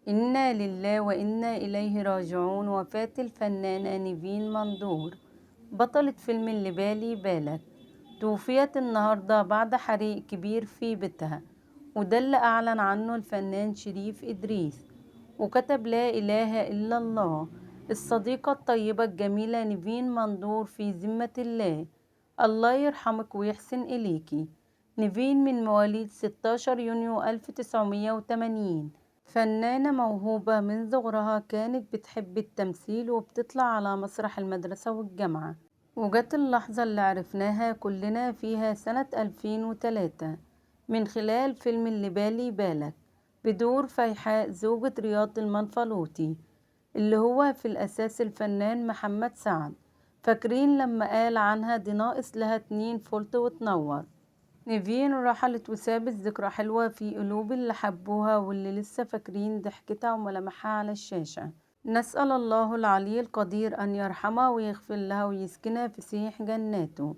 إنا لله وإنا إليه راجعون. وفاة الفنانة نيفين مندور بطلة فيلم اللي بالي بالك، توفيت النهاردة بعد حريق كبير في بيتها، وده اللي أعلن عنه الفنان شريف إدريس وكتب: لا إله إلا الله. الصديقة الطيبة الجميلة نيفين مندور في ذمة الله، الله يرحمك ويحسن إليكي. نيفين من مواليد 16 يونيو 1980، فنانة موهوبة من صغرها، كانت بتحب التمثيل وبتطلع على مسرح المدرسة والجامعة، وجت اللحظة اللي عرفناها كلنا فيها سنة 2003 من خلال فيلم اللي بالي بالك بدور فيحاء زوجة رياض المنفلوطي اللي هو في الأساس الفنان محمد سعد. فاكرين لما قال عنها دي ناقص لها 2 فولت وتنور؟ نيفين رحلت وسابت ذكرى حلوة في قلوب اللي حبوها واللي لسه فاكرين ضحكتها وملامحها على الشاشة. نسأل الله العلي القدير أن يرحمها ويغفر لها ويسكنها فسيح جناته.